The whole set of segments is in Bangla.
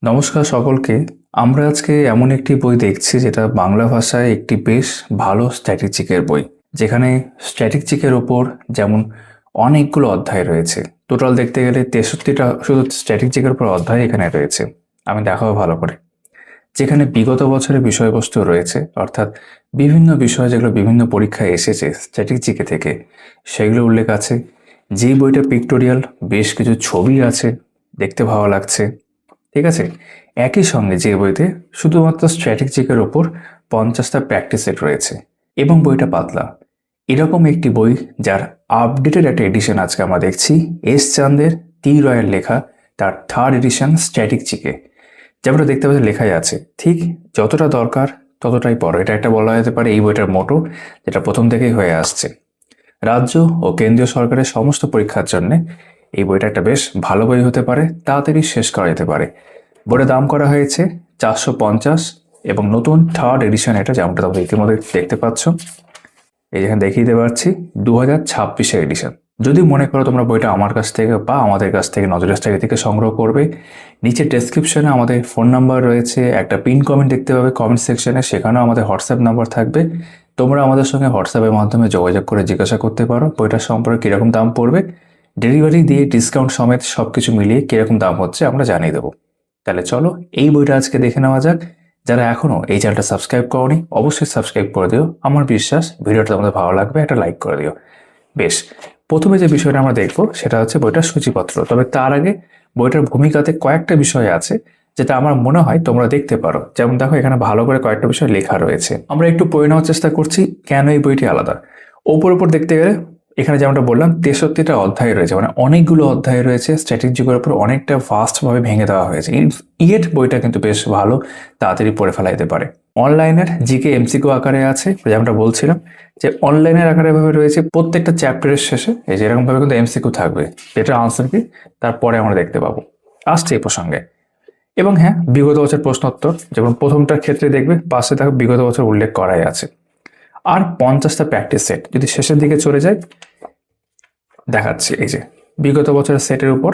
নমস্কার সকলকে। আমরা আজকে এমন একটি বই দেখছি যেটা বাংলা ভাষায় একটি বেশ ভালো স্ট্র্যাটেজিকের বই, যেখানে স্ট্র্যাটেজিকের ওপর যেমন অনেকগুলো অধ্যায় রয়েছে। টোটাল দেখতে গেলে 63টা শুধু স্ট্র্যাটেজিকের উপর অধ্যায় এখানে রয়েছে। আমি দেখাবো ভালো করে, যেখানে বিগত বছরের বিষয়বস্তু রয়েছে, অর্থাৎ বিভিন্ন বিষয় যেগুলো বিভিন্ন পরীক্ষায় এসেছে স্ট্র্যাটেজিকে থেকে, সেগুলো উল্লেখ আছে। যেই বইটা পিক্টোরিয়াল, বেশ কিছু ছবি আছে, দেখতে ভালো লাগছে। ঠিক আছে, একই সঙ্গে যে বইতে শুধুমাত্র স্ট্র্যাটেজিকের ওপর 50টা প্র্যাকটিস সেট রয়েছে এবং বইটা পাতলা। এরকম একটি বই যার আপডেটেড একটা এডিশন আজকে আমরা দেখছি, এস চাঁদের টি রয়ের লেখা তার থার্ড এডিশন স্ট্র্যাটেজিকে। যেমনটা দেখতে পাচ্ছি লেখাই আছে, ঠিক যতটা দরকার ততটাই পড়ো। এটা একটা বলা যেতে পারে এই বইটার মোটো, যেটা প্রথম থেকেই হয়ে আসছে। রাজ্য ও কেন্দ্রীয় সরকারের সমস্ত পরীক্ষার জন্য এই বইটা একটা বেশ ভালো বই হতে পারে, তাড়াতাড়ি শেষ করা যেতে পারে। বইটার দাম করা হয়েছে 450 এবং নতুন থার্ড এডিশন এটা, যেমনটা তোমরা ইতিমধ্যে দেখতে পাচ্ছ। এই যেখানে দেখিয়ে দিতে পারছি 2026-এর এডিশন। যদি মনে করো তোমরা বইটা আমার কাছ থেকে বা আমাদের কাছ থেকে নজরের স্টাইরি থেকে সংগ্রহ করবে, নিচে ডেসক্রিপশনে আমাদের ফোন নাম্বার রয়েছে, একটা পিন কমেন্ট দেখতে পাবে কমেন্ট সেকশনে, সেখানেও আমাদের হোয়াটসঅ্যাপ নাম্বার থাকবে। তোমরা আমাদের সঙ্গে হোয়াটসঅ্যাপের মাধ্যমে যোগাযোগ করে জিজ্ঞাসা করতে পারো বইটার সম্পর্কে কীরকম দাম পড়বে। ডেলিভারি দিয়ে ডিসকাউন্ট সমেত সব কিছু মিলিয়ে কীরকম দাম হচ্ছে আমরা জানিয়ে দেবো। তাহলে চলো এই বইটা আজকে দেখে নেওয়া যাক। যারা এখনও এই চ্যানেলটা সাবস্ক্রাইব করোনি অবশ্যই সাবস্ক্রাইব করে দিও। আমার বিশ্বাস ভিডিওটা তোমাদের ভালো লাগবে, একটা লাইক করে দিও। বেশ, প্রথমে যে বিষয়টা আমরা দেখবো সেটা হচ্ছে বইটার সূচিপত্র। তবে তার আগে বইটার ভূমিকাতে কয়েকটা বিষয় আছে যেটা আমার মনে হয় তোমরা দেখতে পারো। যেমন দেখো, এখানে ভালো করে কয়েকটা বিষয় লেখা রয়েছে। আমরা একটু পড়ে নেওয়ার চেষ্টা করছি কেন এই বইটি আলাদা। ওপর দেখতে গেলে এখানে যেমনটা বললাম 63টা অধ্যায় রয়েছে, মানে অনেকগুলো অধ্যায় রয়েছে। স্ট্র্যাটেজিকের উপর অনেকটা ফাস্টভাবে ভেঙে দেওয়া হয়েছে। ইয়েট বইটা কিন্তু বেশ ভালো, তাড়াতাড়ি পড়ে ফেলা যেতে পারে। অনলাইনের জিকে এমসিকিউ আকারে আছে, যেমনটা বলছিলাম যে অনলাইনের আকারে ভাবে রয়েছে। প্রত্যেকটা চ্যাপ্টারের শেষে এই যে এরকম ভাবে কিন্তু এমসিকিউ থাকবে, যেটা আনসার কি তারপরে আমরা দেখতে পাবো। আসছে এই প্রসঙ্গে। এবং হ্যাঁ, বিগত বছর প্রশ্নোত্তর, যেমন প্রথমটার ক্ষেত্রে দেখবে পাশে দেখো বিগত বছর উল্লেখ করাই আছে। আর 50টা প্র্যাকটিস সেট যদি শেষের দিকে চলে যায়, দেখাচ্ছি এই যে বিগত বছরের সেটের উপর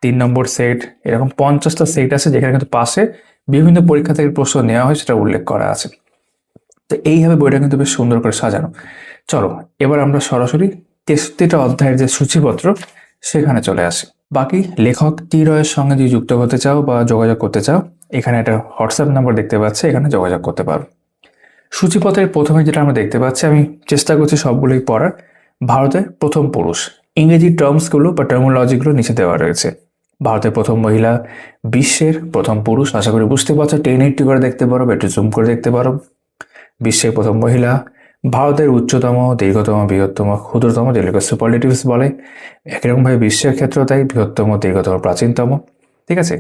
3 নম্বর সেট, এরকম 50টা সেট আছে, যেখানে কিন্তু পাশে বিভিন্ন পরীক্ষা থেকে প্রশ্ন নেওয়া হয় সেটা উল্লেখ করা আছে। তো এইভাবে বইটা কিন্তু বেশ সুন্দর করে সাজানো। চলো এবার আমরা সরাসরি 63টা অধ্যায়ের যে সূচিপত্র সেখানে চলে আসি। বাকি লেখক টি রয়ের সঙ্গে যদি যুক্ত হতে চাও বা যোগাযোগ করতে চাও, এখানে একটা হোয়াটসঅ্যাপ নাম্বার দেখতে পাচ্ছি, এখানে যোগাযোগ করতে পারো। সূচিপত্রের প্রথমে যেটা আমরা দেখতে পাচ্ছি, আমি চেষ্টা করছি সবগুলোই পড়ার। ভারতের প্রথম পুরুষ, ইংরেজি টার্মসগুলো বা টার্মোলজিগুলো নিচে দেওয়া রয়েছে। ভারতের প্রথম মহিলা, বিশ্বের প্রথম পুরুষ, আশা করি বুঝতে পারছো। 1080 করে দেখতে পারো বা একটু জুম করে দেখতে পারো। বিশ্বের প্রথম মহিলা, ভারতের উচ্চতম, দীর্ঘতম, বৃহত্তম, ক্ষুদ্রতম, যেগুলোকে সুপারলেটিভস বলে। একই রকমভাবে বিশ্বের ক্ষেত্রেও তাই, বৃহত্তম, দীর্ঘতম, প্রাচীনতম। ঠিক আছে,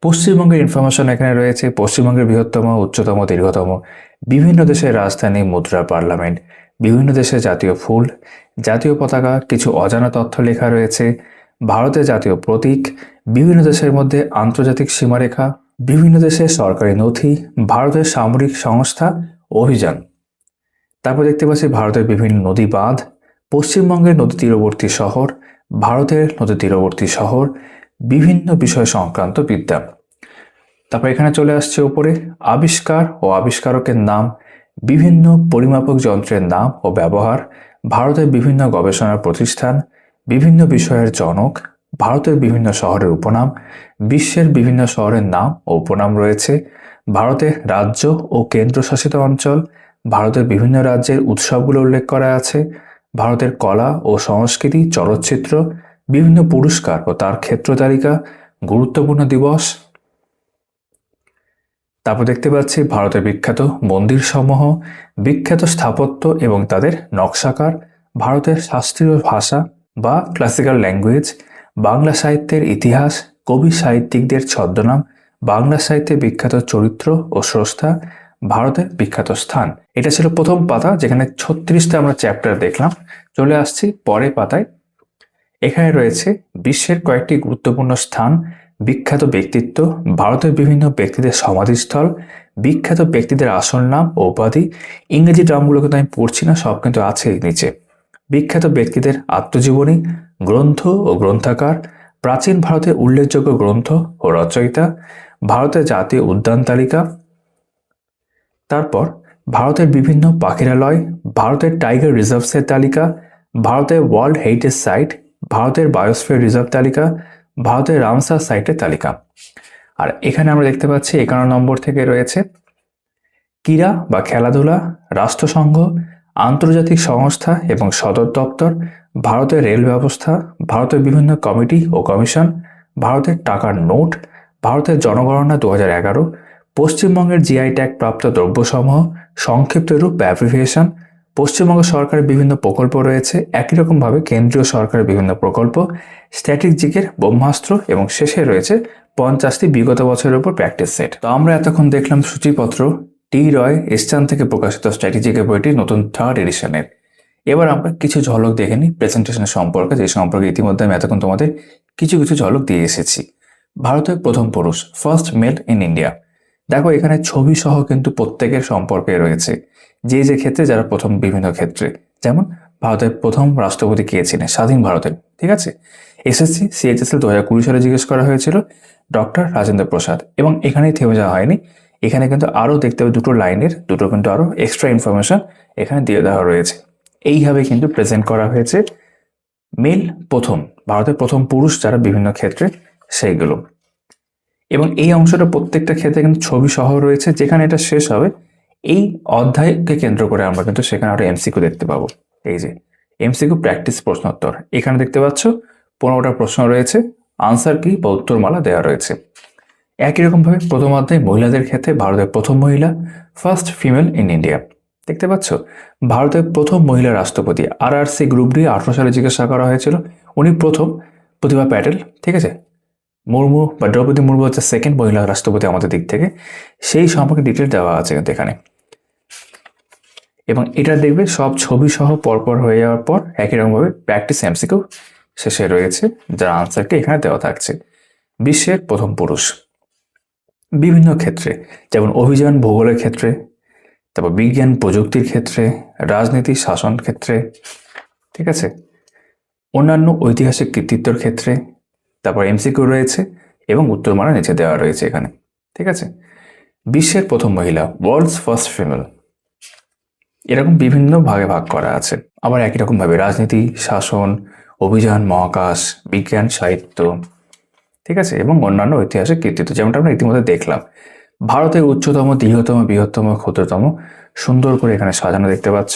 পশ্চিমবঙ্গের ইনফরমেশন এখানে রয়েছে। পশ্চিমবঙ্গের বৃহত্তম, উচ্চতম, দীর্ঘতম, বিভিন্ন দেশের রাজধানী, মুদ্রা, পার্লামেন্ট, বিভিন্ন দেশের জাতীয় ফুল, জাতীয় পতাকা, কিছু অজানা তথ্য লেখা রয়েছে, ভারতের জাতীয় প্রতীক, বিভিন্ন দেশের মধ্যে আন্তর্জাতিক সীমারেখা, বিভিন্ন দেশের সরকারি নথি, ভারতের সামরিক সংস্থা, অভিযান। তারপর দেখতে পাচ্ছি ভারতের বিভিন্ন নদী বাঁধ, পশ্চিমবঙ্গের নদী তীরবর্তী শহর, ভারতের নদী তীরবর্তী শহর, বিভিন্ন বিষয় সংক্রান্ত বিদ্যা। তারপর এখানে চলে আসছে উপরে আবিষ্কার ও আবিষ্কারকের নাম, বিভিন্ন পরিমাপক যন্ত্রের নাম ও ব্যবহার, ভারতের বিভিন্ন গবেষণার প্রতিষ্ঠান, বিভিন্ন বিষয়ের জনক, ভারতের বিভিন্ন শহরের উপনাম, বিশ্বের বিভিন্ন শহরের নাম ও উপনাম রয়েছে, ভারতের রাজ্য ও কেন্দ্রশাসিত অঞ্চল, ভারতের বিভিন্ন রাজ্যের উৎসবগুলো উল্লেখ করা আছে, ভারতের কলা ও সংস্কৃতি, চলচ্চিত্র, বিভিন্ন পুরস্কার ও তার ক্ষেত্র তালিকা, গুরুত্বপূর্ণ দিবস। তারপর দেখতে পাচ্ছি ভারতের বিখ্যাত মন্দিরসমূহ, বিখ্যাত স্থাপত্য এবং তাদের নকশাকার, ভারতের শাস্ত্রীয় ভাষা বা ক্লাসিক্যাল ল্যাঙ্গুয়েজ, বাংলা সাহিত্যের ইতিহাস, কবি সাহিত্যিকদের ছদ্মনাম, বাংলা সাহিত্যে বিখ্যাত চরিত্র ও স্রষ্টা, ভারতের বিখ্যাত স্থান। এটা ছিল প্রথম পাতা, যেখানে 36টা আমরা চ্যাপ্টার দেখলাম। চলে আসছি পরের পাতায়। এখানে রয়েছে বিশ্বের কয়েকটি গুরুত্বপূর্ণ স্থান, বিখ্যাত ব্যক্তিত্ব, ভারতের বিভিন্ন ব্যক্তিদের সমাধিস্থল, বিখ্যাত ব্যক্তিদের আসল নাম ও উপাধি। ইংরেজি টার্মগুলো কিন্তু আমি পড়ছি না, সব কিন্তু আছে নিচে। বিখ্যাত ব্যক্তিদের আত্মজীবনী, গ্রন্থ ও গ্রন্থাকার, প্রাচীন ভারতের উল্লেখযোগ্য গ্রন্থ ও রচয়িতা, ভারতের জাতীয় উদ্যান তালিকা, তারপর ভারতের বিভিন্ন পাখিরালয়, ভারতের টাইগার রিজার্ভসের তালিকা, ভারতের ওয়ার্ল্ড হেরিটেজ সাইট, ভারতের বায়োস্ফিয়ার রিজার্ভ তালিকা, ভারতের রামসার সাইটের তালিকা। আর এখানে আমরা দেখতে পাচ্ছি 51 নম্বর থেকে রয়েছে ক্রীড়া বা খেলাধুলা, রাষ্ট্রসংঘ, আন্তর্জাতিক সংস্থা এবং সদর দপ্তর, ভারতের রেল ব্যবস্থা, ভারতের বিভিন্ন কমিটি ও কমিশন, ভারতের টাকার নোট, ভারতের জনগণনা 2011, পশ্চিমবঙ্গের জিআই ট্যাগ প্রাপ্ত দ্রব্যসমূহ, সংক্ষিপ্ত রূপ বা অ্যাব্রিভিয়েশন, পশ্চিমবঙ্গ সরকারের বিভিন্ন প্রকল্প রয়েছে, একই রকমভাবে কেন্দ্রীয় সরকারের বিভিন্ন প্রকল্প, স্ট্র্যাটেজিকের ব্রহ্মাস্ত্র এবং শেষে রয়েছে 50টি বিগত বছরের উপর প্র্যাকটিস সেট। তো আমরা এতক্ষণ দেখলাম সূচিপত্র টি রয় ইস্টার্ন থেকে প্রকাশিত স্ট্র্যাটেজিকের বইটি নতুন 3rd এডিশনের। এবার আমরা কিছু ঝলক দেখে নিই প্রেজেন্টেশনের সম্পর্কে, যে সম্পর্কে ইতিমধ্যে আমি এতক্ষণ তোমাদের কিছু ঝলক দিয়ে এসেছি। ভারতের প্রথম পুরুষ, ফার্স্ট মেল ইন ইন্ডিয়া। দেখো এখানে ছবি সহ কিন্তু প্রত্যেকের সম্পর্কে রয়েছে, যে ক্ষেত্রে যারা প্রথম বিভিন্ন ক্ষেত্রে, যেমন ভারতের প্রথম রাষ্ট্রপতি কে ছিলেন স্বাধীন ভারতের, ঠিক আছে। এসএসসি সিএইচএসএল 2020 সালে জিজ্ঞেস করা হয়েছিল ডক্টর রাজেন্দ্র প্রসাদ, এবং এখানেই থেমে যাওয়া হয়নি, এখানে কিন্তু আরও দেখতে হবে দুটো লাইনের কিন্তু আরও এক্সট্রা ইনফরমেশন এখানে দিয়ে দেওয়া রয়েছে। এইভাবে কিন্তু প্রেজেন্ট করা হয়েছে মেল প্রথম, ভারতের প্রথম পুরুষ যারা বিভিন্ন ক্ষেত্রে সেইগুলো। এবং এই অংশটা প্রত্যেকটা ক্ষেত্রে কিন্তু ছবি সহ রয়েছে। যেখানে এটা শেষ হবে এই অধ্যায়কে কেন্দ্র করে আমরা কিন্তু সেখানে আরো এমসিকিউ দেখতে পাবো। এই যে এমসিকিউ প্র্যাকটিস প্রশ্নোত্তর, এখানে দেখতে পাচ্ছ 15টা প্রশ্ন রয়েছে, আনসার কি বা উত্তরমালা দেওয়া রয়েছে। একই রকমভাবে প্রথম অধ্যায় মহিলাদের ক্ষেত্রে ভারতের প্রথম মহিলা, ফার্স্ট ফিমেল ইন ইন্ডিয়া। দেখতে পাচ্ছ ভারতের প্রথম মহিলা রাষ্ট্রপতি, আরআরসি গ্রুপ ডি 18 সালে জিজ্ঞাসা করা হয়েছিল, উনি প্রথম, প্রতিভা প্যাটেল, ঠিক আছে। মুর্মু বা দ্রৌপদী মুর্মু হচ্ছে সেকেন্ড মহিলা রাষ্ট্রপতি আমাদের দিক থেকে, সেই সম্পর্কে ডিটেল দেওয়া আছে কিন্তু এখানে। এবং এটা দেখবে সব ছবি সহ পরপর হয়ে যাওয়ার পর একই রকমভাবে প্র্যাকটিস এমসিকিউ শেষে রয়েছে, যার আনসারকে এখানে দেওয়া থাকছে। বিশ্বের প্রথম পুরুষ বিভিন্ন ক্ষেত্রে, যেমন অভিযান ভূগোলের ক্ষেত্রে, তারপর বিজ্ঞান প্রযুক্তির ক্ষেত্রে, রাজনীতি শাসন ক্ষেত্রে, ঠিক আছে, অন্যান্য ঐতিহাসিক কৃতিত্বের ক্ষেত্রে, তারপর এমসিকিউ রয়েছে এবং উত্তরমালা নিচে দেওয়া রয়েছে এখানে, ঠিক আছে। বিশ্বের প্রথম মহিলা, ওয়ার্ল্ডস ফার্স্ট ফিমেল, এরকম বিভিন্ন ভাগে ভাগ করা আছে। আবার একই রকমভাবে রাজনীতি শাসন, অভিযান, মহাকাশ, বিজ্ঞান, সাহিত্য, ঠিক আছে, এবং অন্যান্য ঐতিহাসিক কৃতিত্ব, যেমনটা আমরা ইতিমধ্যে দেখলাম। ভারতের উচ্চতম, দীর্ঘতম, বৃহত্তম, ক্ষুদ্রতম সুন্দর করে এখানে সাজানো দেখতে পাচ্ছ।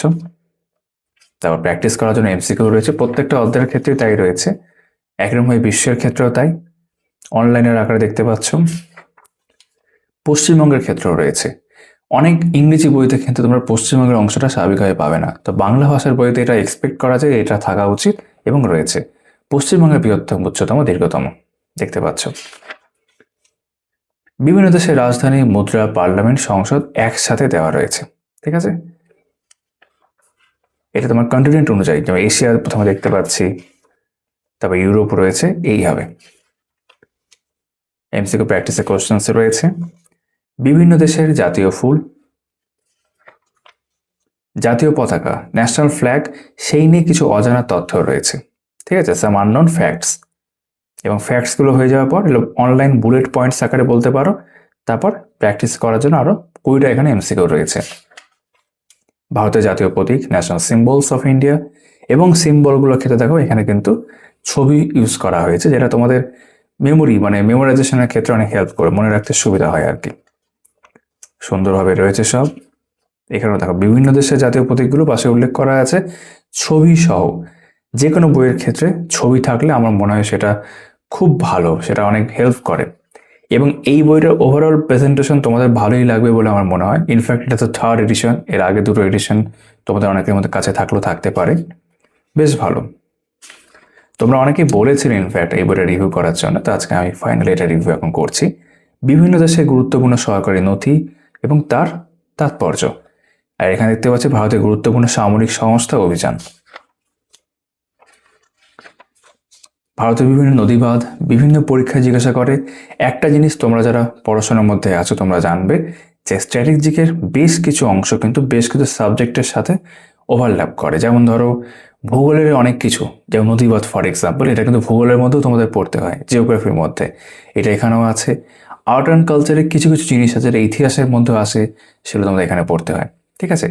তারপর প্র্যাকটিস করার জন্য এমসিকিউ রয়েছে, প্রত্যেকটা অধ্যায়ের ক্ষেত্রে তাই রয়েছে, একরকমভাবে বিশ্বের ক্ষেত্রেও তাই, অনলাইনের আকারে দেখতে পাচ্ছ। পশ্চিমবঙ্গের ক্ষেত্রেও রয়েছে, অনেক ইংরেজি বইতে কিন্তু তোমরা পশ্চিমবঙ্গের অংশটা স্বাভাবিকভাবে পাবে না, তো বাংলা ভাষার বইতে এটা এক্সপেক্ট করা যায়, এটা থাকা উচিত এবং রয়েছে। পশ্চিমবঙ্গের বৃহত্তম, উচ্চতম, দীর্ঘতম দেখতে পাচ্ছ। বিভিন্ন দেশের রাজধানী, মুদ্রা, পার্লামেন্ট, সংসদ একসাথে দেওয়া রয়েছে, ঠিক আছে। এটা তোমার কন্টিনেন্ট অনুযায়ী, যেমন এশিয়ার প্রথমে দেখতে পাচ্ছি, তারপর ইউরোপ রয়েছে, এইভাবে এমসিকিউ প্র্যাকটিসের কোশ্চেন্স রয়েছে। বিভিন্ন দেশের জাতীয় ফুল, জাতীয় পতাকা, ন্যাশনাল ফ্ল্যাগ, সেই নিয়ে কিছু অজানা তথ্য রয়েছে, ঠিক আছে, সাম আননোন ফ্যাক্টস। এবং ফ্যাক্টসগুলো হয়ে যাওয়ার পর এগুলো অনলাইন বুলেট পয়েন্টস আকারে বলতে পারো। তারপর প্র্যাকটিস করার জন্য আরো 20টা এখানে এমসিকিউ রয়েছে। ভারতের জাতীয় প্রতীক, ন্যাশনাল সিম্বলস অফ ইন্ডিয়া, এবং সিম্বলগুলোর ক্ষেত্রে দেখো এখানে কিন্তু ছবি ইউজ করা হয়েছে, যেটা তোমাদের মেমোরাইজেশনের ক্ষেত্রে অনেক হেল্প করে, মনে রাখতে সুবিধা হয় আর কি। সুন্দরভাবে রয়েছে সব। এখানেও দেখো বিভিন্ন দেশের জাতীয় প্রতীকগুলো পাশে উল্লেখ করা আছে ছবি সহ। যে কোনো বইয়ের ক্ষেত্রে ছবি থাকলে আমার মনে হয় সেটা খুব ভালো, সেটা অনেক হেল্প করে। এবং এই বইটার ওভারঅল প্রেজেন্টেশন তোমাদের ভালোই লাগবে বলে আমার মনে হয়। ইনফ্যাক্ট এটা তো 3rd এডিশন, এর আগে 2টো এডিশন তোমাদের অনেকের মধ্যে কাছে থাকলেও থাকতে পারে, বেশ ভালো। তোমরা অনেকেই বলেছিলে ইনফ্যাক্ট এই বইটা রিভিউ করার জন্য, তো আজকে আমি ফাইনালি এটা রিভিউ এখন করছি। বিভিন্ন দেশের গুরুত্বপূর্ণ সরকারি নথি এবং তার তাৎপর্য। আর এখানে দেখতে পাচ্ছি ভারতের গুরুত্বপূর্ণ সামরিক সংস্থা, অভিযান। ভারতের বিভিন্ন নদীবাঁধ, বিভিন্ন পরীক্ষায় জিজ্ঞাসা করে। একটা জিনিস তোমরা যারা পড়াশোনার মধ্যে আছো তোমরা জানবে যে স্ট্র্যাটেজিকের বেশ কিছু অংশ কিন্তু বেশ কিছু সাবজেক্টের সাথে ওভারল্যাপ করে। যেমন ধরো ভূগোলের অনেক কিছু, যেমন নদীবাঁধ ফর এক্সাম্পল, এটা কিন্তু ভূগোলের মধ্যেও তোমাদের পড়তে হয়, জিওগ্রাফির মধ্যে, এটা এখানেও আছে। আর্ট অ্যান্ড কালচারের কিছু কিছু জিনিস আছে যেটা ইতিহাসের মধ্যে আসে, সেগুলো তোমাদের এখানে পড়তে হয়। ঠিক আছে।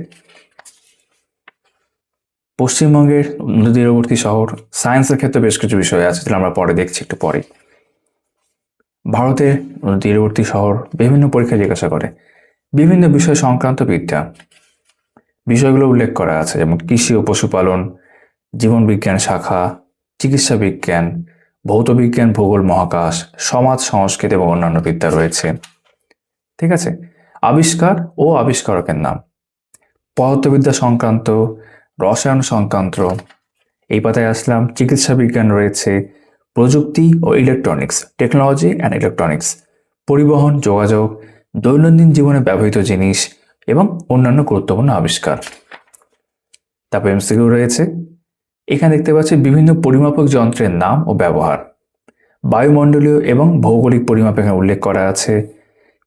পশ্চিমবঙ্গের নদী তীরবর্তী শহর, সায়েন্সের ক্ষেত্রে বেশ কিছু বিষয় আছে, যেটা আমরা পরে দেখছি একটু পরে। ভারতের নদী তীরবর্তী শহর বিভিন্ন পরীক্ষা জিজ্ঞাসা করে বিভিন্ন বিষয় সংক্রান্ত বিদ্যা, বিষয়গুলো উল্লেখ করা আছে, যেমন কৃষি ও পশুপালন, জীবন বিজ্ঞান শাখা, চিকিৎসা বিজ্ঞান, ভৌত বিজ্ঞান, ভূগোল, মহাকাশ, সমাজ, সংস্কৃতি এবং অন্যান্য বিদ্যা রয়েছে। ঠিক আছে। আবিষ্কার ও আবিষ্কারকের নাম, পদার্থবিদ্যা সংক্রান্ত, রসায়ন সংক্রান্ত। এই পাতায় আসলাম চিকিৎসা বিজ্ঞান রয়েছে, প্রযুক্তি ও ইলেকট্রনিক্স, টেকনোলজি অ্যান্ড ইলেকট্রনিক্স, পরিবহন, যোগাযোগ, দৈনন্দিন জীবনে ব্যবহৃত জিনিস এবং অন্যান্য গুরুত্বপূর্ণ আবিষ্কার। তারপর এমসিকিউ রয়েছে। এখানে দেখতে পাচ্ছি বিভিন্ন পরিমাপক যন্ত্রের নাম ও ব্যবহার, বায়ুমণ্ডলীয় এবং ভৌগোলিক পরিমাপ এখানে উল্লেখ করা আছে,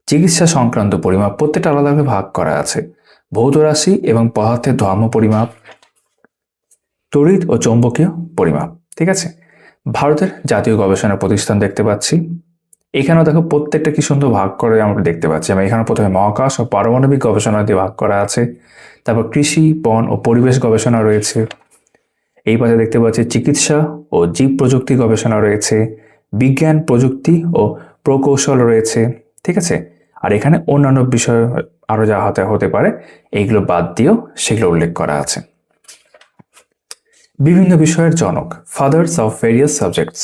চিকিৎসা সংক্রান্ত পরিমাপ প্রত্যেকটা আলাদাভাবে ভাগ করা আছে, ভৌত রাশি এবং পদার্থের ধর্ম পরিমাপ, তড়িৎ ও চৌম্বকীয় পরিমাপ। ঠিক আছে। ভারতের জাতীয় গবেষণা প্রতিষ্ঠান দেখতে পাচ্ছি। এখানেও দেখো প্রত্যেকটা কি সুন্দর ভাগ করে আমরা দেখতে পাচ্ছি। আমি এখানে প্রথমে মহাকাশ ও পারমাণবিক গবেষণা দিয়ে ভাগ করা আছে, তারপর কৃষি, বন ও পরিবেশ গবেষণা রয়েছে। এই পাশে দেখতে পাচ্ছি চিকিৎসা ও জীব প্রযুক্তি গবেষণা রয়েছে, বিজ্ঞান, প্রযুক্তি ও প্রকৌশল রয়েছে। ঠিক আছে। আর এখানে অন্যান্য বিষয় আরো যা হতে পারে এইগুলো বাদ দিয়েও সেগুলো উল্লেখ করা আছে। বিভিন্ন বিষয়ের জনক, ফাদার্স অফ ভেরিয়াস সাবজেক্টস,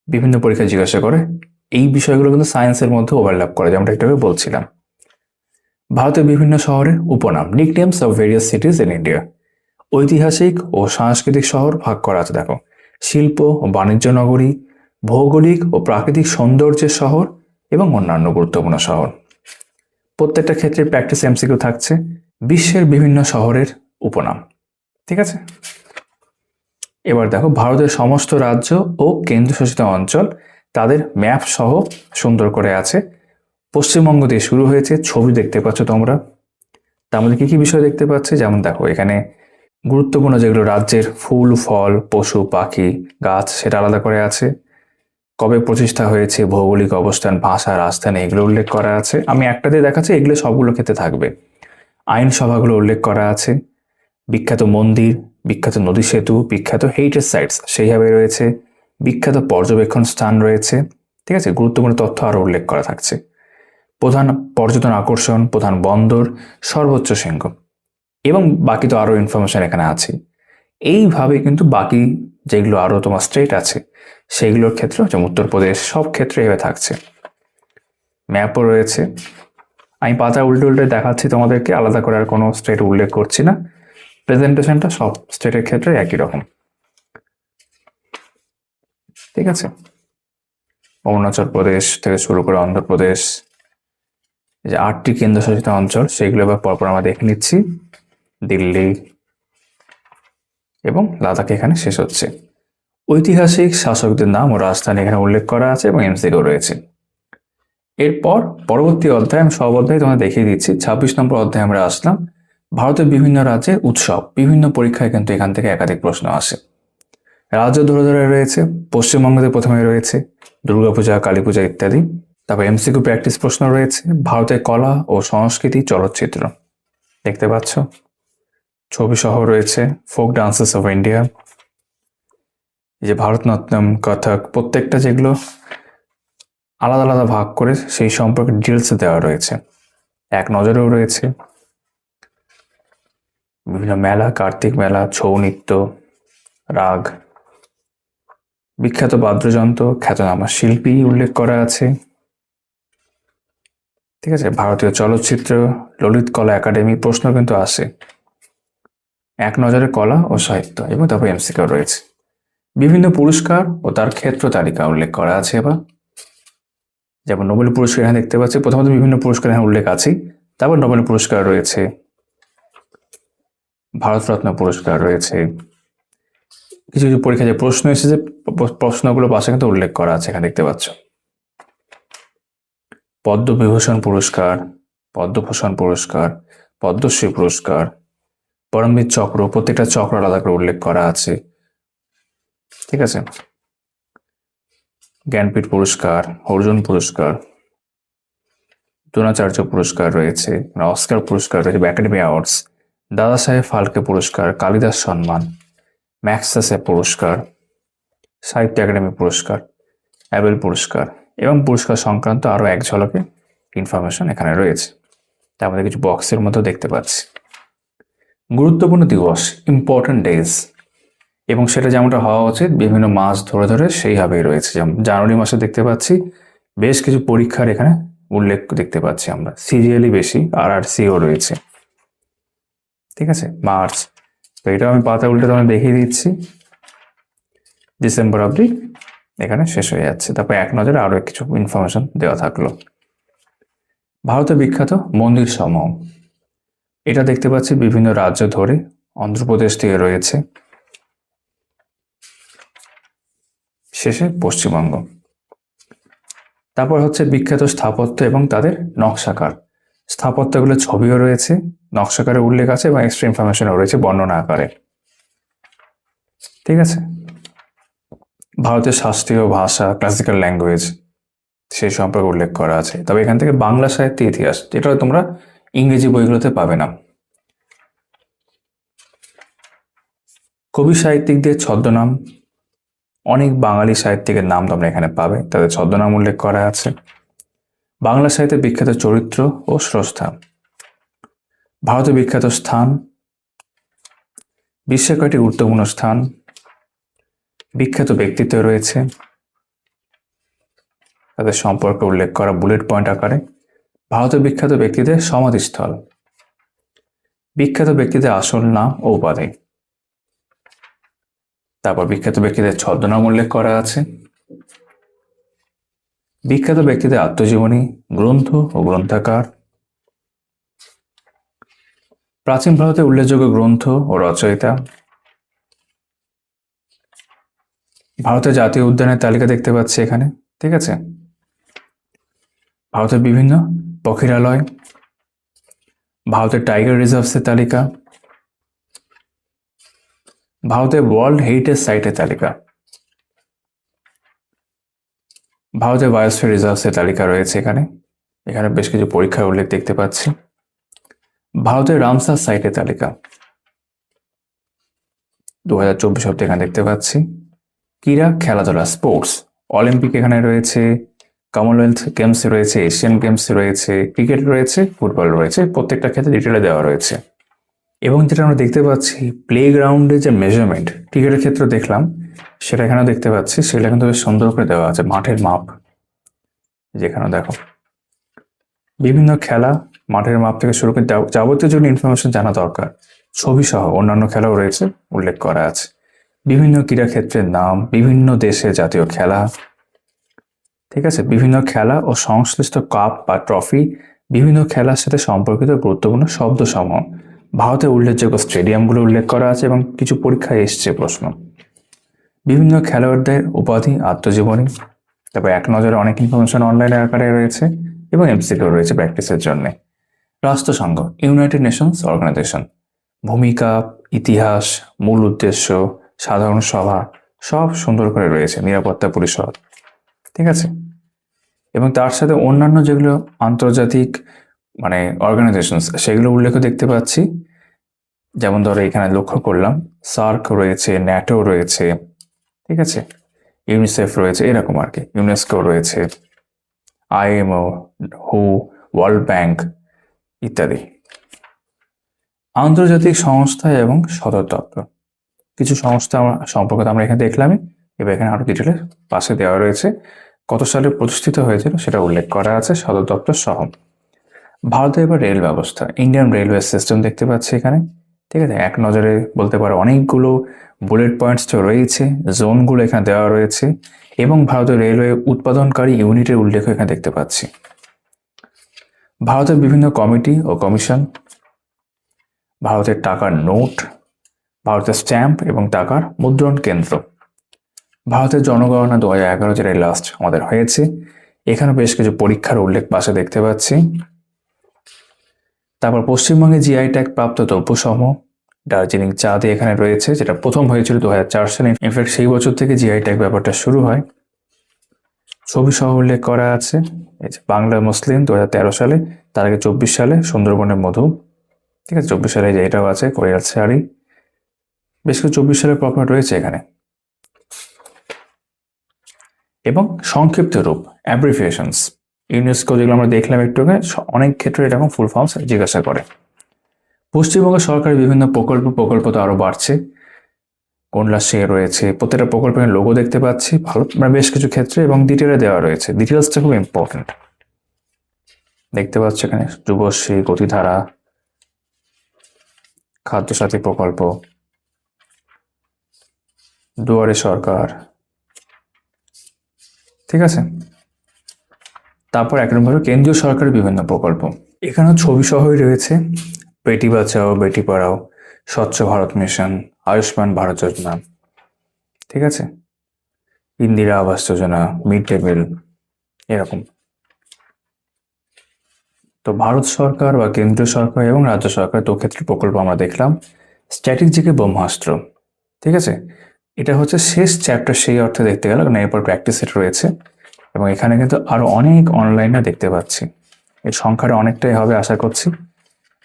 বিভিন্ন পরীক্ষা জিজ্ঞাসা করে। এই বিষয়গুলো কিন্তু সায়েন্সের মধ্যে ওভারল্যাপ করে, যেমন একটু বলছিলাম। ভারতের বিভিন্ন শহরের উপনাম, nicknames of various cities in India, ঐতিহাসিক ও সাংস্কৃতিক শহর ভাগ করা আছে। দেখো, শিল্প ও বাণিজ্য নগরী, ভৌগোলিক ও প্রাকৃতিক সৌন্দর্যের শহর এবং অন্যান্য গুরুত্বপূর্ণ শহর। প্রত্যেকটা ক্ষেত্রে প্র্যাকটিস এমসিকিউ থাকছে। বিশ্বের বিভিন্ন শহরের উপনাম। ঠিক আছে। এবার দেখো, ভারতের সমস্ত রাজ্য ও কেন্দ্রশাসিত অঞ্চল তাদের ম্যাপ সহ সুন্দর করে আছে। পশ্চিমবঙ্গ দিয়ে শুরু হয়েছে, ছবি দেখতে পাচ্ছ তোমরা। তার মধ্যে কি কি বিষয় দেখতে পাচ্ছি, যেমন দেখো এখানে গুরুত্বপূর্ণ যেগুলো রাজ্যের ফুল, ফল, পশু, পাখি, গাছ, সেটা আলাদা করে আছে। কবে প্রতিষ্ঠা হয়েছে, ভৌগোলিক অবস্থান, ভাষা, রাজধানী, এগুলো উল্লেখ করা আছে। আমি একটা দিয়ে দেখাচ্ছি, এগুলো সবগুলো ক্ষেত্রে থাকবে। আইনসভাগুলো উল্লেখ করা আছে। বিখ্যাত মন্দির, বিখ্যাত নদী সেতু, বিখ্যাত হেরিটেজ সাইটস সেইভাবে রয়েছে। বিখ্যাত পর্যবেক্ষণ স্থান রয়েছে। ঠিক আছে। গুরুত্বপূর্ণ তথ্য আরও উল্লেখ করা থাকছে। প্রধান পর্যটন আকর্ষণ, প্রধান বন্দর, সর্বোচ্চ শৃঙ্গ এবং বাকি তো আরও ইনফরমেশন এখানে আছে। এইভাবে কিন্তু বাকি যেগুলো আরও তোমার স্টেট আছে সেইগুলোর ক্ষেত্রে, যেমন উত্তরপ্রদেশ, সব ক্ষেত্রে এভাবে থাকছে। ম্যাপও রয়েছে। আমি পাতা উল্টে উল্টে দেখাচ্ছি তোমাদেরকে, আলাদা করে আর কোনো স্টেট উল্লেখ করছি না। প্রেজেন্টেশনটা সব স্টেটের ক্ষেত্রে একই রকম। ঠিক আছে। অরুণাচল প্রদেশ থেকে শুরু করে অন্ধ্রপ্রদেশ, যে 8টি কেন্দ্রশাসিত অঞ্চল, সেগুলো এবার পরপর আমরা দেখে নিচ্ছি। দিল্লি এবং লাদাখ এখানে শেষ হচ্ছে। ঐতিহাসিক শাসকদের নাম ও রাজধানী এখানে উল্লেখ করা আছে এবং এমসিকিউ রয়েছে। এরপর পরবর্তী অধ্যায়, আমি সব অধ্যায় তোমাদের দেখিয়ে দিচ্ছি। 26 নম্বর অধ্যায়ে আমরা আসলাম। ভারতের বিভিন্ন রাজ্যের উৎসব, বিভিন্ন পরীক্ষায় কিন্তু এখান থেকে একাধিক প্রশ্ন আসে। রাজ্য ধরে ধরে রয়েছে। পশ্চিমবঙ্গতে প্রথমে রয়েছে দুর্গাপূজা, কালী পূজা ইত্যাদি। তারপর এমসিকিউ প্র্যাকটিস প্রশ্ন রয়েছে। ভারতের কলা ও সংস্কৃতি, চলচ্চিত্র দেখতে পাচ্ছ, ছবি সহ রয়েছে। ফোক ডান্সেস অফ ইন্ডিয়া, এই যে ভারতনাট্যম, কথক, প্রত্যেকটা যেগুলো আলাদা আলাদা ভাগ করে সেই সম্পর্কে ডিটেলস দেওয়া রয়েছে। এক নজরেও রয়েছে বিভিন্ন মেলা, কার্তিক মেলা, ছৌ নৃত্য, রাগ, বিখ্যাত বাদ্যযন্ত্র, খ্যাতনামা শিল্পী উল্লেখ করা আছে। ঠিক আছে। ভারতীয় চলচ্চিত্র, ললিত কলা একাডেমি, প্রশ্ন কিন্তু আসে। এক নজরে কলা ও সাহিত্য, এবং তারপর এমসিকিউ রয়েছে। বিভিন্ন পুরস্কার ও তার ক্ষেত্র তালিকা উল্লেখ করা আছে। এবার যেমন নোবেল পুরস্কার এখানে দেখতে পাচ্ছি। প্রথমত বিভিন্ন পুরস্কার এখানে উল্লেখ আছে, তারপর নোবেল পুরস্কার রয়েছে, ভারতরত্ন পুরস্কার রয়েছে। কিছু কিছু পরীক্ষা যে প্রশ্ন এসেছে, প্রশ্নগুলো পাশে কিন্তু উল্লেখ করা আছে, এখানে দেখতে পাচ্ছ। পদ্মবিভূষণ পুরস্কার, পদ্মভূষণ পুরস্কার, পদ্মশ্রী পুরস্কার, পরমবীর চক্র, প্রত্যেকটা চক্র আলাদা করে উল্লেখ করা আছে। ঠিক আছে। জ্ঞানপীঠ পুরস্কার, অর্জুন পুরস্কার, দ্রোণাচার্য পুরস্কার রয়েছে, অস্কার পুরস্কার রয়েছে, একাডেমি অ্যাওয়ার্ডস, দাদা সাহেব ফালকে পুরস্কার, কালিদাস সম্মান, ম্যাক্সাসে পুরস্কার, সাহিত্য একাডেমি পুরস্কার, অ্যাবেল পুরস্কার এবং পুরস্কার সংক্রান্ত আরও এক ঝলকে ইনফরমেশন এখানে রয়েছে। তার মধ্যে কিছু বক্সের মধ্যে দেখতে পাচ্ছি। গুরুত্বপূর্ণ দিবস, ইম্পর্ট্যান্ট ডেজ, এবং সেটা যেমনটা হওয়া উচিত বিভিন্ন মাস ধরে ধরে সেইভাবেই রয়েছে। যেমন জানুয়ারি মাসে দেখতে পাচ্ছি বেশ কিছু পরীক্ষার এখানে উল্লেখ দেখতে পাচ্ছি আমরা, সিরিয়ালি বেশি, RRCও রয়েছে। ঠিক আছে, মার্চ, তো এটা আমি পাতা উল্টে তোমায় দেখিয়ে দিচ্ছি। ডিসেম্বর অবধি এখানে শেষ হয়ে যাচ্ছে। তারপর এক নজরে আরও কিছু ইনফরমেশন দেওয়া থাকলো। ভারতের বিখ্যাত মন্দির সমূহ, এটা দেখতে পাচ্ছি বিভিন্ন রাজ্য ধরে, অন্ধ্রপ্রদেশ থেকে রয়েছে, শেষে পশ্চিমবঙ্গ। তারপর হচ্ছে বিখ্যাত স্থাপত্য এবং তাদের নকশাকার, স্থাপত্যগুলোর ছবিও রয়েছে, নকশাকারের উল্লেখ আছে এবং এক্সট্রা ইনফরমেশনও রয়েছে বর্ণনা আকারে। ঠিক আছে, ভারতের শাস্ত্রীয় ভাষা, ক্লাসিক্যাল ল্যাঙ্গুয়েজ, সেই সম্পর্কে উল্লেখ করা আছে। তবে এখান থেকে বাংলা সাহিত্য ইতিহাস, যেটা তোমরা ইংরেজি বইগুলোতে পাবে না। কবি সাহিত্যিকদের ছদ্মনাম, অনেক বাঙালি সাহিত্যিকের নাম তোমরা এখানে পাবে, তাদের ছদ্মনাম উল্লেখ করা আছে। বাংলা সাহিত্যের বিখ্যাত চরিত্র ও স্রষ্টা, ভারতের বিখ্যাত স্থান, বিশ্বের কয়েকটি গুরুত্বপূর্ণ স্থান, বিখ্যাত ব্যক্তিত্ব রয়েছে, তাদের সম্পর্কে উল্লেখ করা বুলেট পয়েন্ট আকারে। ভারতের বিখ্যাত ব্যক্তিদের সমাধিস্থল, বিখ্যাত ব্যক্তিদের আসল নাম ও উপাধি, তারপর বিখ্যাত ব্যক্তিদের ছদ্মনাম উল্লেখ করা আছে, বিখ্যাত ব্যক্তিদের আত্মজীবনী, গ্রন্থ ও গ্রন্থাকার, প্রাচীন ভারতের উল্লেখযোগ্য গ্রন্থ ও রচয়িতা, ভারতের জাতীয় উদ্যানের তালিকা দেখতে পাচ্ছি এখানে। ঠিক আছে, ভারতের বিভিন্ন পক্ষীরালয়, ভারতের টাইগার রিজার্ভসের তালিকা, ভারতের ওয়ার্ল্ড হেরিটেজ সাইটের তালিকা, ভারতের বায়োস্ফিয়ার রিজার্ভসের তালিকা রয়েছে এখানে। এখানে বেশ কিছু পরীক্ষার উল্লেখ দেখতে পাচ্ছি। ভারতের রামসার সাইটের তালিকা 2024 অব্দি এখানে দেখতে পাচ্ছি। ক্রীড়া, খেলাধুলা, স্পোর্টস, অলিম্পিক এখানে রয়েছে, কমনওয়েলথ গেমস রয়েছে, এশিয়ান গেমস রয়েছে, ক্রিকেট রয়েছে, ফুটবল রয়েছে, প্রত্যেকটা ক্ষেত্রে ডিটেলে দেওয়া রয়েছে। এবং যেটা আমরা দেখতে পাচ্ছি প্লে গ্রাউন্ডে যে মেজারমেন্ট ক্রিকেটের ক্ষেত্রে দেখলাম, সেটা এখানে দেখতে পাচ্ছি, সেটা কিন্তু বেশ সুন্দর করে দেওয়া আছে, মাঠের মাপ, যেখানে দেখো বিভিন্ন খেলা, মাঠের মাপ থেকে শুরু করে যাবতীয় জন্য ইনফরমেশন জানা দরকার, ছবি সহ অন্যান্য খেলাও রয়েছে, উল্লেখ করা আছে। বিভিন্ন ক্রীড়াক্ষেত্রের নাম, বিভিন্ন দেশের জাতীয় খেলা, ঠিক আছে, বিভিন্ন খেলা ও সংশ্লিষ্ট কাপ বা ট্রফি, বিভিন্ন খেলার সাথে সম্পর্কিত গুরুত্বপূর্ণ শব্দসমূহ, ভারতের উল্লেখযোগ্য স্টেডিয়ামগুলো উল্লেখ করা আছে এবং কিছু পরীক্ষায় এসছে প্রশ্ন, বিভিন্ন খেলোয়াড়দের উপাধি, আত্মজীবনী, তারপর এক নজরে অনেক ইনফরমেশন অনলাইনে আকারে রয়েছে এবং এমসিকিউ রয়েছে প্র্যাকটিসের জন্য। রাষ্ট্রসংঘ, ইউনাইটেড নেশনস অর্গানাইজেশন, ভূমিকা, ইতিহাস, মূল উদ্দেশ্য, সাধারণ সভা, সব সুন্দর করে রয়েছে, নিরাপত্তা পরিষদ। ঠিক আছে, এবং তার সাথে অন্যান্য যেগুলো আন্তর্জাতিক অর্গানাইজেশনস, সেগুলো উল্লেখ দেখতে পাচ্ছি। যেমন ধরো এখানে লক্ষ্য করলাম সার্ক রয়েছে, ন্যাটো রয়েছে, ঠিক আছে, ইউনিসেফ রয়েছে, এরকম আর কি, ইউনেস্কো রয়েছে, IMO, হু, ওয়ার্ল্ড ব্যাংক ইত্যাদি। আন্তর্জাতিক সংস্থা এবং সদর দপ্তর, কিছু সংস্থা সম্পর্কে আমরা এখানে দেখলামই, এবার এখানে আরো ডিটেলে পাশে দেওয়া রয়েছে, কত সালে প্রতিষ্ঠিত হয়েছিল সেটা উল্লেখ করা আছে, সদর দপ্তর সহ। ভারতের এবার রেল ব্যবস্থা, ইন্ডিয়ান রেলওয়ে সিস্টেম দেখতে পাচ্ছি এখানে। ঠিক আছে, এক নজরে বলতে পারো অনেকগুলো বুলেট পয়েন্টস তো রয়েছে, জোনগুলো এখানে দেওয়া রয়েছে এবং ভারতের রেলওয়ে উৎপাদনকারী ইউনিটের উল্লেখ এখানে দেখতে পাচ্ছি। ভারতের বিভিন্ন কমিটি ও কমিশন, ভারতের টাকার নোট, ভারতের স্ট্যাম্প এবং টাকার মুদ্রণ কেন্দ্র, ভারতের জনগণনা 2011 যেটা লাস্ট আমাদের হয়েছে, এখানে বেশ কিছু পরীক্ষার উল্লেখ পাশে দেখতে পাচ্ছি। তারপর পশ্চিমবঙ্গে জিআই ট্যাগ প্রাপ্ত দ্রব্যসমূহ, দার্জিলিং চা দিয়ে এখানে রয়েছে, যেটা প্রথম হয়েছিল 2004 সালে, ইনফ্যাক্ট সেই বছর থেকে জিআই ট্যাগ ব্যাপারটা শুরু হয়। ছবি সহ উল্লেখ করা আছে। এই যে বাংলা মুসলিম 2013 সালে, তার আগে 24 সালে সুন্দরবনের মধু, ঠিক আছে, 24 সালে যে এটাও আছে কোরিয়ার শাড়ি, বেশ কিছু 24 সালের প্রপার রয়েছে এখানে। এবং সংক্ষিপ্ত রূপ অ্যাব্রিভিয়েশনস, ইউনেস্কো যেগুলো আমরা দেখলাম একটু আগে, অনেক ক্ষেত্রে এরকম ফুল ফর্মস জিজ্ঞাসা করে। পশ্চিমবঙ্গ সরকারের বিভিন্ন প্রকল্প তো আরো বাড়ছে, কোনলা সে রয়েছে, প্রত্যেকটা প্রকল্পের লোগো দেখতে পাচ্ছি ভালো, মানে বেশ কিছু ক্ষেত্রে, এবং ডিটেলে দেওয়া রয়েছে। ডিটেলসটা খুব ইম্পর্টেন্ট। দেখতে পাচ্ছ এখানে যুবশ্রী, গতিধারা, খাদ্যসাথী প্রকল্প, দুয়ারে সরকার, ঠিক আছে। তারপর একরকমভাবে কেন্দ্রীয় সরকারের বিভিন্ন প্রকল্প এখানেও ছবি সহই রয়েছে। বেটি বাঁচাও বেটি পড়াও, স্বচ্ছ ভারত মিশন, আয়ুষ্মান ভারত যোজনা, ঠিক আছে, Indira Awas Yojana, mid day meal, এরকম। তো ভারত সরকার বা কেন্দ্রীয় সরকার এবং রাজ্য সরকার দু ক্ষেত্রে প্রকল্প আমরা দেখলাম। স্ট্র্যাটেজিকে ব্রহ্মাস্ত্র, ঠিক আছে, এটা হচ্ছে শেষ চ্যাপ্টার সেই অর্থে দেখতে গেল, কারণ এরপর প্র্যাকটিস সেট রয়েছে এবং এখানে কিন্তু আরো অনেক অনলাইনে দেখতে পাচ্ছি। এর সংখ্যাটা অনেকটাই হবে আশা করছি।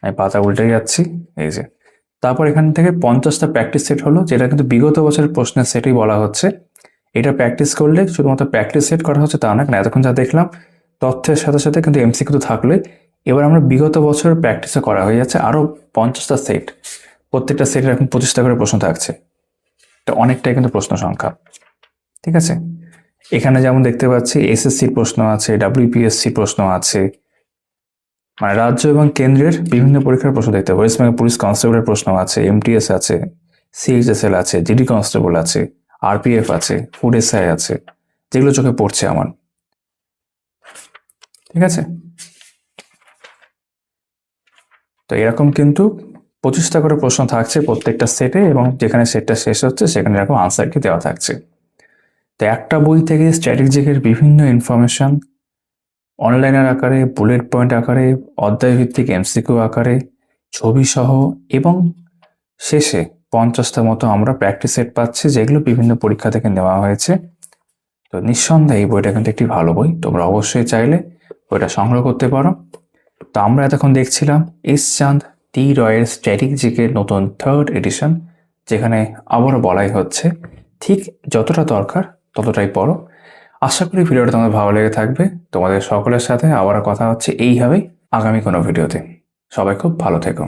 আমি পাতা উল্টে যাচ্ছি, এই যে। তারপর এখান থেকে 50টা প্র্যাকটিস সেট হলো, যেটা কিন্তু বিগত বছরের প্রশ্নের সেটই বলা হচ্ছে। এটা প্র্যাকটিস করলে শুধুমাত্র প্র্যাকটিস সেট করা হচ্ছে তা না, কারণ এতক্ষণ যা দেখলাম তথ্যের সাথে সাথে কিন্তু এমসিকিউ তো থাকলে এবার আমরা বিগত বছরের প্র্যাকটিসও করা হয়ে যাচ্ছে আরো 50টা সেট। প্রত্যেকটা সেটের এখন 25টা করে প্রশ্ন থাকছে, এটা অনেকটাই কিন্তু প্রশ্ন সংখ্যা, ঠিক আছে। এখানে যেমন দেখতে পাচ্ছি এসএসসির প্রশ্ন আছে, ডাব্লিউপিএসসি প্রশ্ন আছে, মানে রাজ্য এবং কেন্দ্রের বিভিন্ন পরীক্ষার প্রশ্ন দেখতে পাবো। ওয়েস্ট বেঙ্গল পুলিশ কনস্টেবলের প্রশ্ন আছে, এমটিএস আছে, সিএইচএসএল আছে, জিডি কনস্টেবল আছে, আরপিএফ আছে, ফুড এসআই আছে, যেগুলো চোখে পড়ছে আমার, ঠিক আছে। তো এরকম কিন্তু 25টা করে প্রশ্ন থাকছে প্রত্যেকটা সেটে, এবং যেখানে সেটটা শেষ হচ্ছে সেখানে এরকম আনসার কি দেওয়া থাকছে। তো একটা বই থেকে স্ট্র্যাটেজিকের বিভিন্ন ইনফরমেশন অনলাইনের আকারে, বুলেট পয়েন্ট আকারে, অধ্যায় ভিত্তিক এমসিকিউ আকারে, ছবি সহ, এবং শেষে 50টা মতো আমরা প্র্যাকটিস সেট পাচ্ছি, যেগুলো বিভিন্ন পরীক্ষা থেকে নেওয়া হয়েছে। তো নিঃসন্দেহে এই বইটা কিন্তু একটি ভালো বই, তোমরা অবশ্যই চাইলে বইটা সংগ্রহ করতে পারো। তো আমরা এতক্ষণ দেখছিলাম এস চাঁদ টি রয়ের স্ট্র্যাটেজিকের নতুন 3rd এডিশন, যেখানে আবারও বলাই হচ্ছে ঠিক যতটা দরকার ততটাই পড়ো। আশা করি ভিডিওটা তোমাদের ভালো লেগে থাকবে। তোমাদের সকলের সাথে আবারও কথা হচ্ছে এইভাবেই আগামী কোনো ভিডিওতে। সবাই খুব ভালো থেকো।